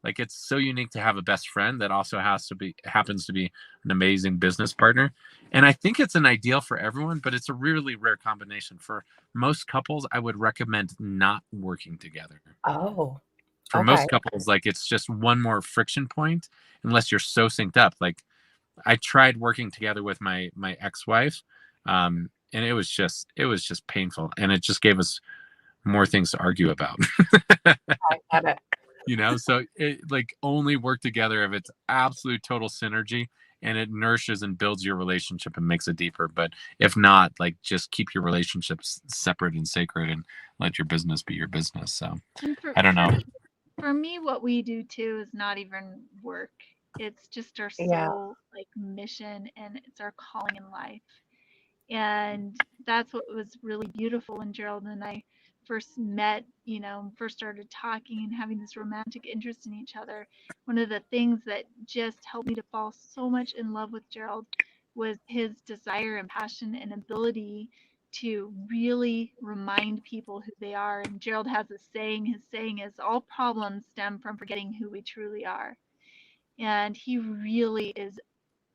like it's so unique to have a best friend that also happens to be an amazing business partner. And I think it's an ideal for everyone, but it's a really rare combination. For most couples, I would recommend not working together. Oh, For okay. most couples, like it's just one more friction point unless you're so synced up. Like I tried working together with my ex-wife, and it was just painful, and it just gave us more things to argue about. I get it. So it like only work together if it's absolute total synergy and it nourishes and builds your relationship and makes it deeper. But if not, like just keep your relationships separate and sacred and let your business be your business. So I don't know. For me, what we do too is not even work. It's just our Yeah. soul like mission, and it's our calling in life. And that's what was really beautiful when Gerald and I first met, first started talking and having this romantic interest in each other. One of the things that just helped me to fall so much in love with Gerald was his desire and passion and ability to really remind people who they are. And Gerald has a saying, his saying is, all problems stem from forgetting who we truly are. And he really is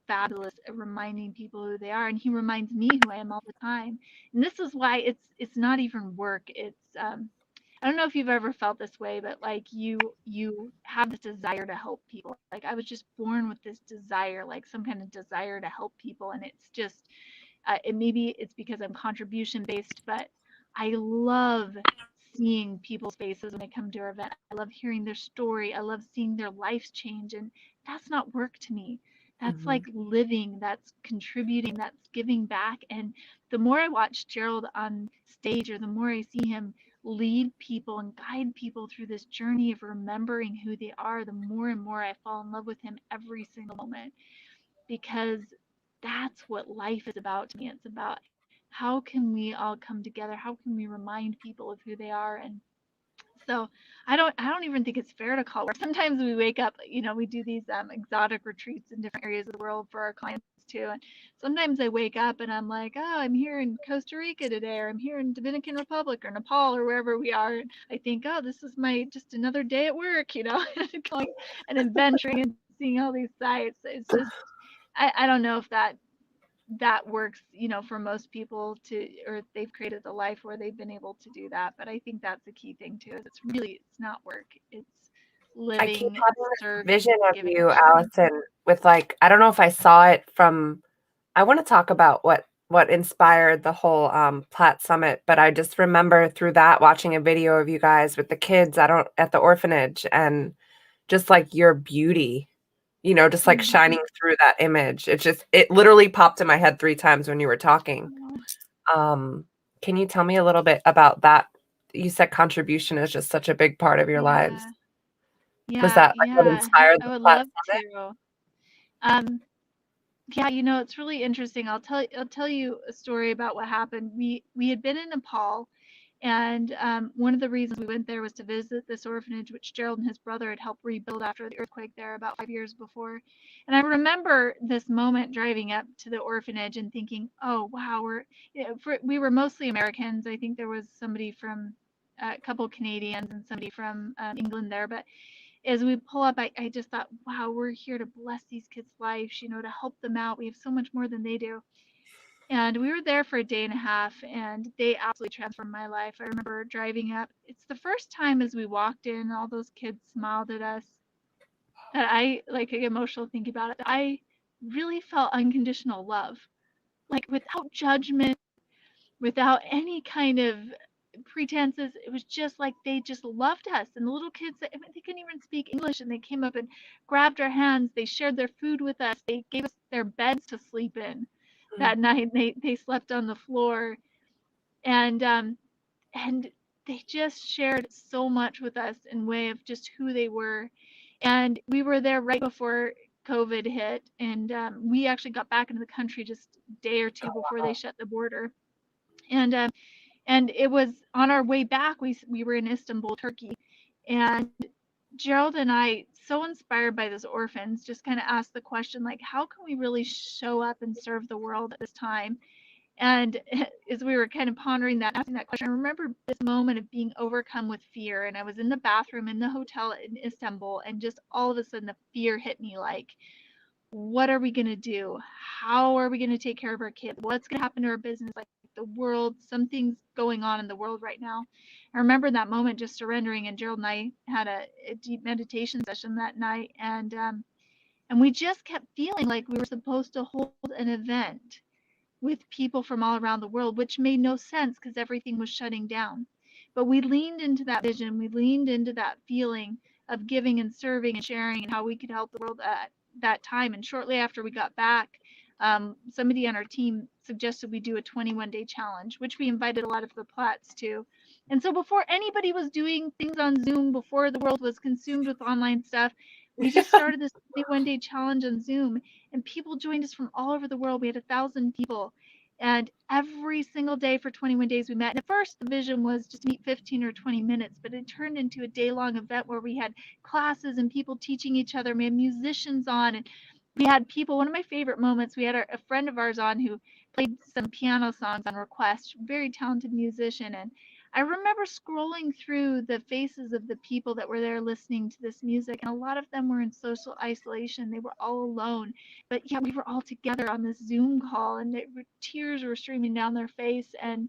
fabulous at reminding people who they are, and he reminds me who I am all the time. And this is why it's not even work. It's I don't know if you've ever felt this way, but like you have this desire to help people. Like I was just born with this desire, like some kind of desire to help people, and it's just maybe it's because I'm contribution based, but I love seeing people's faces when they come to our event. I love hearing their story. I love seeing their lives change. And that's not work to me. That's like living, that's contributing, that's giving back. And the more I watch Gerald on stage, or the more I see him lead people and guide people through this journey of remembering who they are, the more and more I fall in love with him every single moment, because that's what life is about to me. It's about how can we all come together? How can we remind people of who they are? And so I don't even think it's fair to call work. Sometimes we wake up, we do these exotic retreats in different areas of the world for our clients too. And sometimes I wake up and I'm like, oh, I'm here in Costa Rica today, or I'm here in Dominican Republic or Nepal or wherever we are. And I think, oh, this is my just another day at work, going and adventuring and seeing all these sites. It's just I don't know if that works, for most people or if they've created a life where they've been able to do that. But I think that's the key thing too, is it's not work. It's I keep living, having this serving, vision of giving, you, sharing. Allison, with like, I don't know if I saw it from, I want to talk about what inspired the whole Platt Summit, but I just remember through that watching a video of you guys with the kids at the orphanage, and just like your beauty, just like shining through that image. It literally popped in my head 3 times when you were talking. Can you tell me a little bit about that? You said contribution is just such a big part of your lives. Was Yeah, that like what inspired I the would Platt love Summit? to. Yeah, it's really interesting. I'll tell you a story about what happened. We had been in Nepal, And one of the reasons we went there was to visit this orphanage, which Gerald and his brother had helped rebuild after the earthquake there about 5 years before. And I remember this moment driving up to the orphanage and thinking, oh, wow, we were mostly Americans. I think there was somebody from a couple Canadians and somebody from England there. But as we pull up, I just thought, wow, we're here to bless these kids' lives, to help them out. We have so much more than they do. And we were there for a day and a half, and they absolutely transformed my life. I remember driving up. It's the first time as we walked in, all those kids smiled at us, that I get emotional thinking about it. I really felt unconditional love, like without judgment, without any kind of pretenses. It was just like they just loved us. And the little kids, they couldn't even speak English, and they came up and grabbed our hands. They shared their food with us. They gave us their beds to sleep in that night. They slept on the floor, and they just shared so much with us in way of just who they were. And we were there right before COVID hit, and we actually got back into the country just a day or two before they shut the border. And it was on our way back. We were in Istanbul, Turkey, and Gerald and I, so inspired by those orphans, just kind of asked the question, like, how can we really show up and serve the world at this time? And as we were kind of pondering that, asking that question, I remember this moment of being overcome with fear. And I was in the bathroom in the hotel in Istanbul, and just all of a sudden the fear hit me, like, what are we going to do? How are we going to take care of our kids? What's going to happen to our business? Like, the world, something's going on in the world right now. I remember that moment just surrendering, and Gerald and I had a deep meditation session that night, and we just kept feeling like we were supposed to hold an event with people from all around the world, which made no sense because everything was shutting down. But we leaned into that vision, we leaned into that feeling of giving and serving and sharing and how we could help the world at that time. And shortly after we got back, somebody on our team suggested we do a 21-day challenge, which we invited a lot of the Platts to. And so before anybody was doing things on Zoom, before the world was consumed with online stuff, we just started this 21-day challenge on Zoom, and people joined us from all over the world. We had 1,000 people, and every single day for 21 days we met. And at first the vision was just meet 15 or 20 minutes, but it turned into a day-long event where we had classes and people teaching each other. We had musicians on, and we had people. One of my favorite moments, we had a friend of ours on who played some piano songs on request, very talented musician. And I remember scrolling through the faces of the people that were there listening to this music, and a lot of them were in social isolation. They were all alone, but yeah, we were all together on this Zoom call, and tears were streaming down their face. And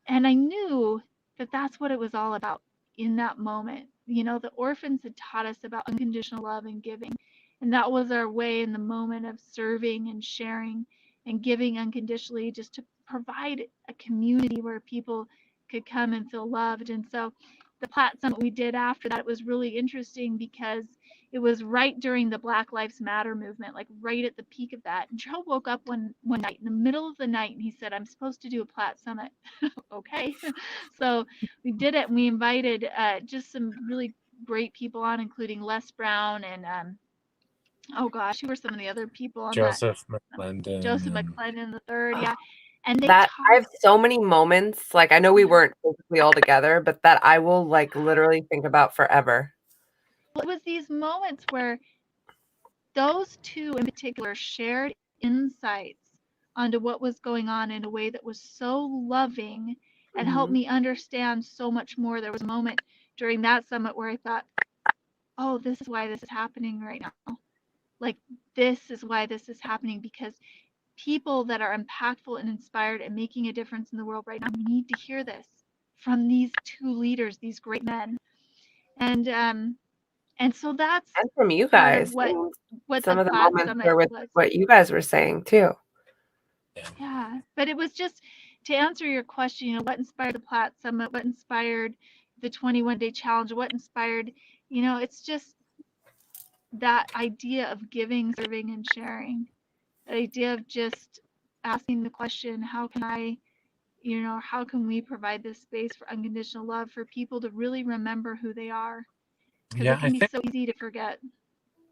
I knew that that's what it was all about in that moment. The orphans had taught us about unconditional love and giving. And that was our way in the moment of serving and sharing and giving unconditionally, just to provide a community where people could come and feel loved. And so the Platt Summit we did after that, it was really interesting because it was right during the Black Lives Matter movement, like right at the peak of that. And Gerald woke up one night in the middle of the night, and he said, I'm supposed to do a Platt Summit. Okay. So we did it, and we invited just some really great people on, including Les Brown and oh gosh, who were some of the other people on Joseph that? McClendon. Joseph McClendon the third, yeah. And they That I taught. have so many moments, like I know we weren't physically all together, but that I will like literally think about forever. Well, it was these moments where those two in particular shared insights onto what was going on in a way that was so loving and helped me understand so much more. There was a moment during that summit where I thought, oh, this is why this is happening right now. Like, this is why this is happening, because people that are impactful and inspired and making a difference in the world right now need to hear this from these two leaders, these great men. And so that's And from you part of guys, what some the of the Platt moments Summit were with was. what you guys were saying too. Yeah, but it was just to answer your question, what inspired the Platt Summit, what inspired the 21-day challenge, what inspired, it's just that idea of giving, serving, and sharing. The idea of just asking the question, how can how can we provide this space for unconditional love for people to really remember who they are? Because it can be so easy to forget.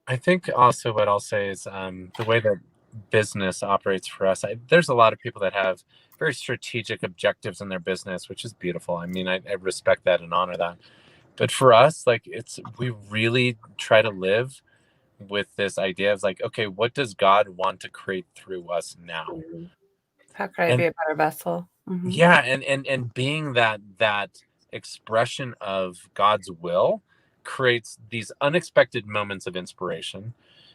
I think also what I'll say is the way that business operates for us. There's a lot of people that have very strategic objectives in their business, which is beautiful. I mean, I respect that and honor that. But for us, like, we really try to live with this idea of like, okay, what does God want to create through us now? Mhm. How could I And be a better vessel? Mhm. yeah, and being that expression of God's will creates these unexpected moments of inspiration.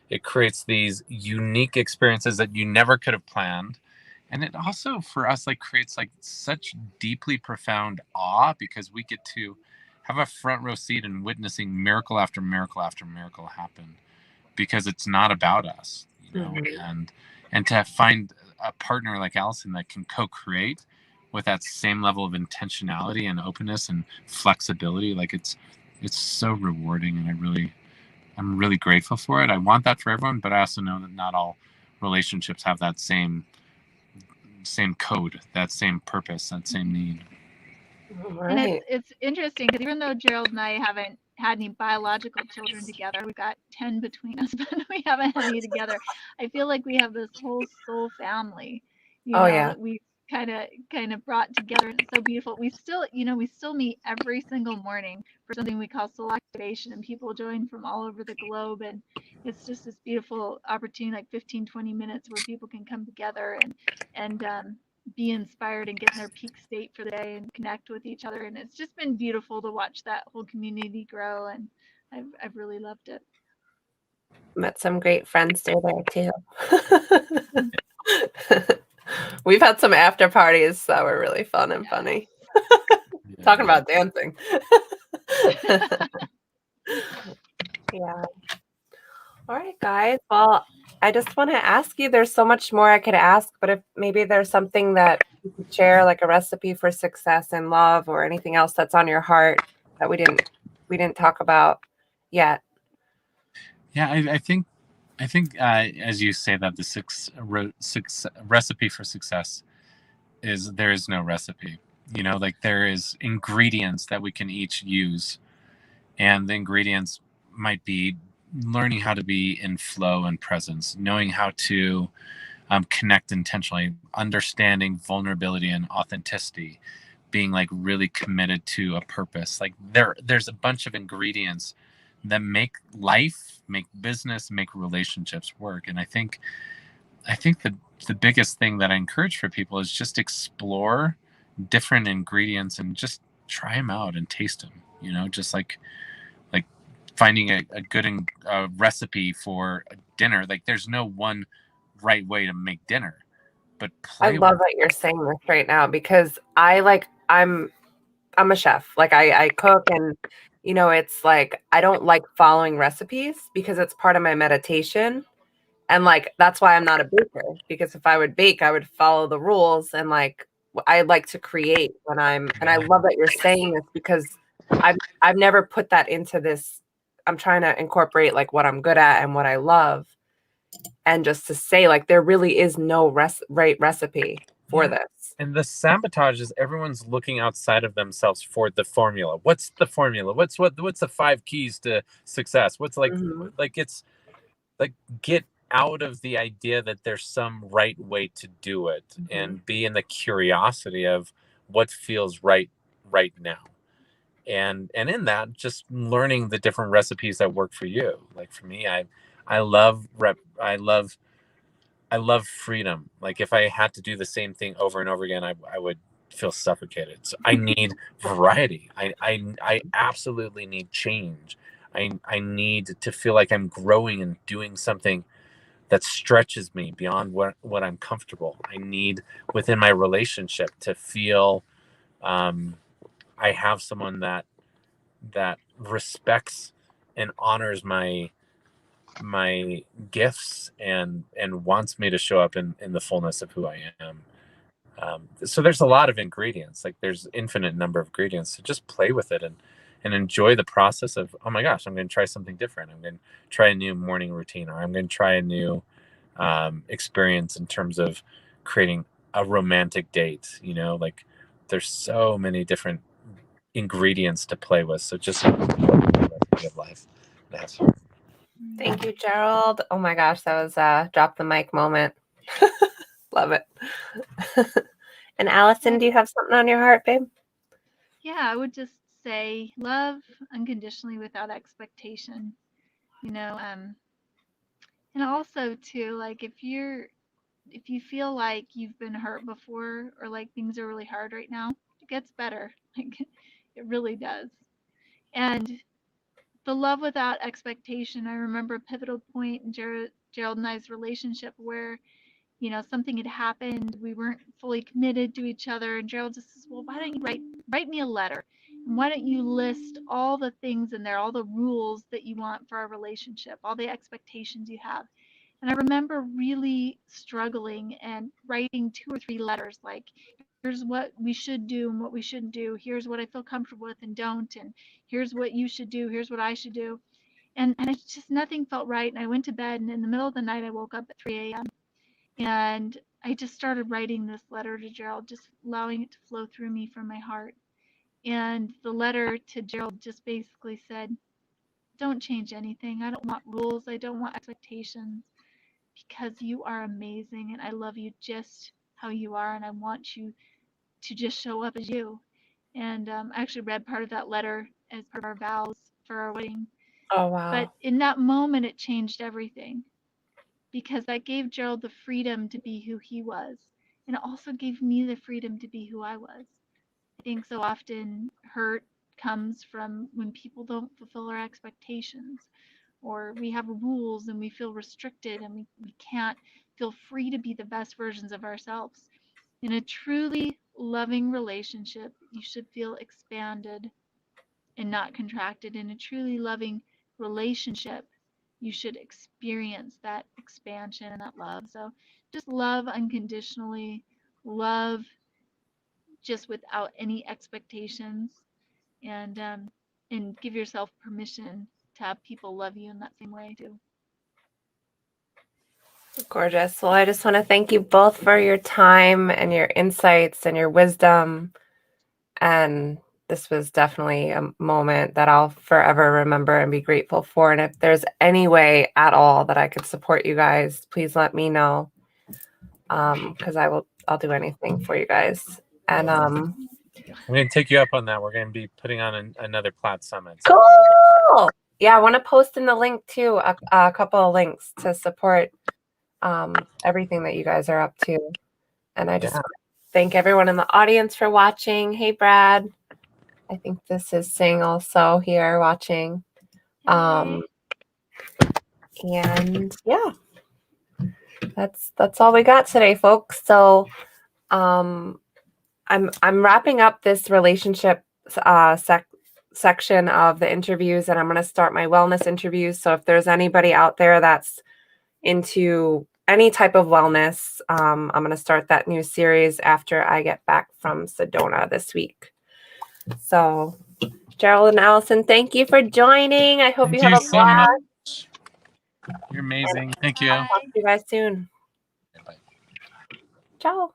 It creates these unique experiences that you never could have planned. And it also for us like creates like such deeply profound awe because we get to have a front row seat in witnessing miracle after miracle after miracle happen because it's not about us, you know. Mhm. And to find a partner like Allison that can co-create with that same level of intentionality and openness and flexibility, like it's so rewarding, and I'm really grateful for it. I want that for everyone, but I also know that not all relationships have that same code, that same purpose, that same need. All And right. it's interesting because even though Gerald and I haven't had any biological children together, we've got 10 between us, but we haven't had any together. I feel like we have this whole soul family, Oh yeah. that we kind of brought together, and it's so beautiful. We still, we still meet every single morning for something we call soul activation, and people join from all over the globe, and it's just this beautiful opportunity, like 15-20 minutes where people can come together and be inspired and get in their peak state for the day and connect with each other. And it's just been beautiful to watch that whole community grow. And I've really loved it. Met some great friends through there too. We've had some after parties that were really fun and funny. Talking about dancing. Yeah. All right, guys. Well, I just want to ask you, there's so much more I could ask, but if maybe there's something that you could share, like a recipe for success in love or anything else that's on your heart that we didn't talk about yet. Yeah, I think as you say that recipe for success is there is no recipe. You know, like there is ingredients that we can each use, and the ingredients might be learning how to be in flow and presence, knowing how to connect intentionally, understanding vulnerability and authenticity, being like really committed to a purpose. Like there's a bunch of ingredients that make life, make business, make relationships work. And I think the biggest thing that I encourage for people is just explore different ingredients and just try them out and taste them. You know, just like finding a good recipe for a dinner. Like there's no one right way to make dinner, but I play love with. that you're saying this right now because I'm a chef. Like I cook and it's like I don't like following recipes because it's part of my meditation. And like that's why I'm not a baker because if I would bake, I would follow the rules and like I like to create when and I love that you're saying this because I've never put that into this. I'm trying to incorporate like what I'm good at and what I love and just to say like there really is no right recipe for Yeah. this. And the sabotage is everyone's looking outside of themselves for the formula. What's the formula? What's the 5 keys to success? What's Mhm. like it's like get out of the idea that there's some right way to do it Mhm. and be in the curiosity of what feels right now. And in that just learning the different recipes that work for you. Like for me, I love I love freedom. Like if I had to do the same thing over and over again, I would feel suffocated. So I need variety. I absolutely need change. I need to feel like I'm growing and doing something that stretches me beyond what I'm comfortable. I need within my relationship to feel I have someone that respects and honors my gifts and wants me to show up in the fullness of who I am. So there's a lot of ingredients. Like there's infinite number of ingredients. So just play with it and enjoy the process of, oh my gosh, I'm going to try something different. I'm going to try a new morning routine, or I'm going to try a new experience in terms of creating a romantic date. You know, like there's so many different ingredients to play with. So just enjoy the recipe of life. That's Thank you, Gerald. Oh my gosh, that was a drop the mic moment. Love it. And Allison, do you have something on your heart, babe? Yeah, I would just say love unconditionally without expectation. You know, and also too, like if you feel like you've been hurt before or like things are really hard right now, it gets better. Like it really does. And the love without expectation, I remember a pivotal point in Gerald and I's relationship where, something had happened. We weren't fully committed to each other. And Gerald just says, well, why don't you write me a letter? And why don't you list all the things in there, all the rules that you want for our relationship, all the expectations you have? And I remember really struggling and writing 2 or 3 letters like, here's what we should do and what we shouldn't do. Here's what I feel comfortable with and don't. And here's what you should do. Here's what I should do. And it's just nothing felt right. And I went to bed, and in the middle of the night, I woke up at 3 a.m. And I just started writing this letter to Gerald, just allowing it to flow through me from my heart. And the letter to Gerald just basically said, don't change anything. I don't want rules. I don't want expectations, because you are amazing and I love you just how you are, and I want you to just show up as you. And I actually read part of that letter as part of our vows for our wedding. Oh, wow. But in that moment, it changed everything, because that gave Gerald the freedom to be who he was. And it also gave me the freedom to be who I was. I think so often hurt comes from when people don't fulfill our expectations, or we have rules and we feel restricted and we can't feel free to be the best versions of ourselves. In a truly loving relationship, you should feel expanded and not contracted. In a truly loving relationship, you should experience that expansion and that love. So just love unconditionally, love just without any expectations, and give yourself permission to have people love you in that same way too. Gorgeous. Well, I just want to thank you both for your time and your insights and your wisdom. And this was definitely a moment that I'll forever remember and be grateful for. And if there's any way at all that I could support you guys, please let me know. Because I'll do anything for you guys. And I'm going to take you up on that. We're going to be putting on another Plaid Summit. So cool. Yeah, I want to post in the link too, a couple of links to support everything that you guys are up to. And I just thank everyone in the audience for watching. Hey, Brad. I think this is Sing also here watching. And yeah, that's all we got today, folks. So I'm wrapping up this relationship section of the interviews, and I'm going to start my wellness interviews. So if there's anybody out there that's into any type of wellness, I'm going to start that new series after I get back from Sedona this week. So Gerald and Allison, thank you for joining. I hope you have a blast. Much. You're amazing. Thank you. I'll talk to you guys soon. Bye. Ciao.